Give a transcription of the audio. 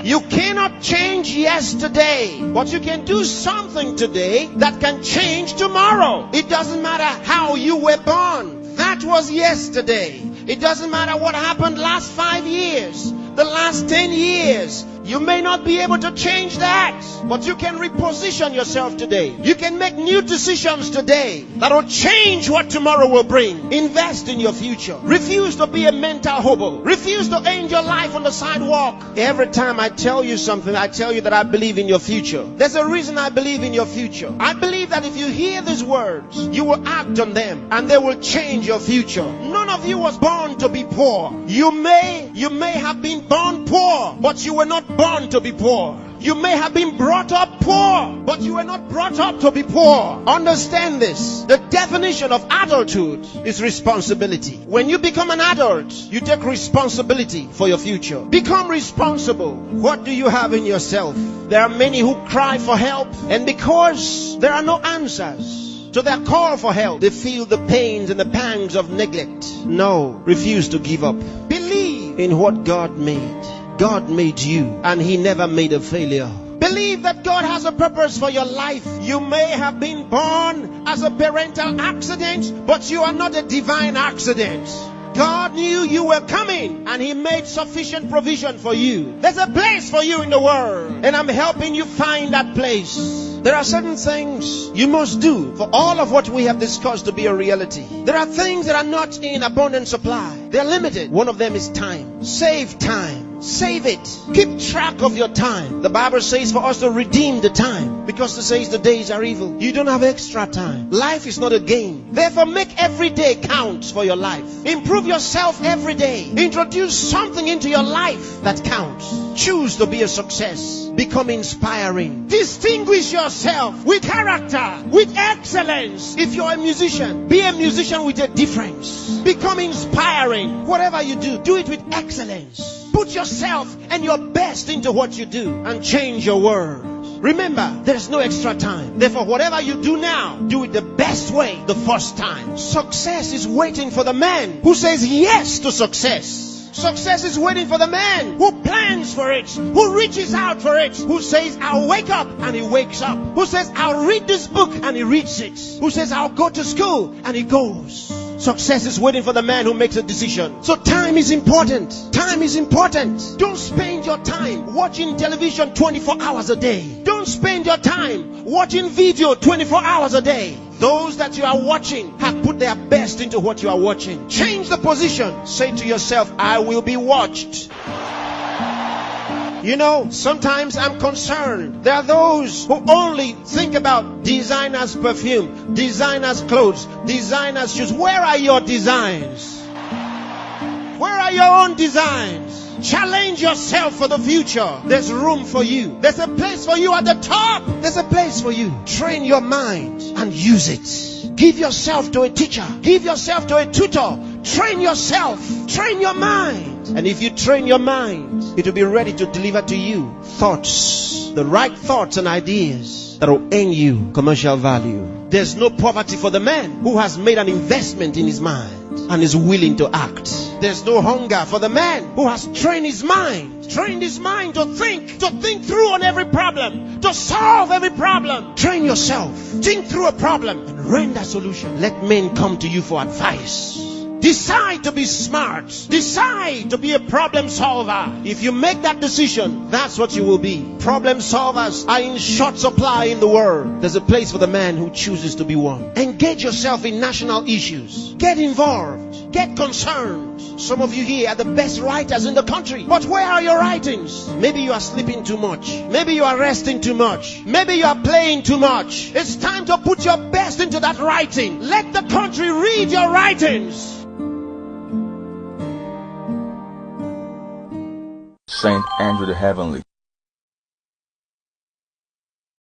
You cannot change yesterday, but you can do something today that can change tomorrow. It doesn't matter how you were born. That was yesterday. It doesn't matter what happened last 5 years, the last 10 years. You may not be able to change that, but you can reposition yourself today. You can make new decisions today that will change what tomorrow will bring. Invest in your future. Refuse to be a mental hobo. Refuse to end your life on the sidewalk. Every time I tell you something, I tell you that I believe in your future. There's a reason I believe in your future. I believe that if you hear these words, you will act on them and they will change your future. None of you was born to be poor. You may have been born poor, but you were not born to be poor. You may have been brought up poor, but you were not brought up to be poor. Understand this. The definition of adulthood is responsibility. When you become an adult, you take responsibility for your future. Become responsible. What do you have in yourself? There are many who cry for help, and because there are no answers to their call for help, they feel the pains and the pangs of neglect. No, refuse to give up. Believe in what God made. God made you, and He never made a failure. Believe that God has a purpose for your life. You may have been born as a parental accident, but you are not a divine accident. God knew you were coming, and He made sufficient provision for you. There's a place for you in the world, and I'm helping you find that place. There are certain things you must do for all of what we have discussed to be a reality. There are things that are not in abundant supply. They're limited. One of them is time. Save time. Save it. Keep track of your time. The Bible says for us to redeem the time, because it says the days are evil. You don't have extra time. Life is not a game. Therefore, make every day count for your life. Improve yourself every day. Introduce something into your life that counts. Choose to be a success. Become inspiring. Distinguish yourself with character, with excellence. If you're a musician, be a musician with a difference. Become inspiring. Whatever you do, do it with excellence. Put yourself and your best into what you do and change your world. Remember, there's no extra time. Therefore, whatever you do now, do it the best way the first time. Success is waiting for the man who says yes to success. Success is waiting for the man who plans for it, who reaches out for it, who says, I'll wake up, and he wakes up. Who says, I'll read this book, and he reads it. Who says, I'll go to school, and he goes. Success is waiting for the man who makes a decision. So time is important. Time is important. Don't spend your time watching television 24 hours a day. Don't spend your time watching video 24 hours a day. Those that you are watching have put their best into what you are watching. Change the position. Say to yourself, I will be watched. You know, sometimes I'm concerned. There are those who only think about designers' perfume, designers' clothes, designers' shoes. Where are your designs? Where are your own designs? Challenge yourself for the future. There's room for you. There's a place for you at the top. There's a place for you. Train your mind and use it. Give yourself to a teacher. Give yourself to a tutor. Train yourself. Train your mind. And if you train your mind, it will be ready to deliver to you thoughts, the right thoughts and ideas that will earn you commercial value. There's no poverty for the man who has made an investment in his mind and is willing to act. There's no hunger for the man who has trained his mind to think through on every problem, to solve every problem. Train yourself. Think through a problem and render a solution. Let men come to you for advice. Decide to be smart. Decide to be a problem solver. If you make that decision, that's what you will be. Problem solvers are in short supply in the world. There's a place for the man who chooses to be one. Engage yourself in national issues. Get involved. Get concerned. Some of you here are the best writers in the country. But where are your writings? Maybe you are sleeping too much. Maybe you are resting too much. Maybe you are playing too much. It's time to put your best into that writing. Let the country read your writings. Saint Andrew the Heavenly.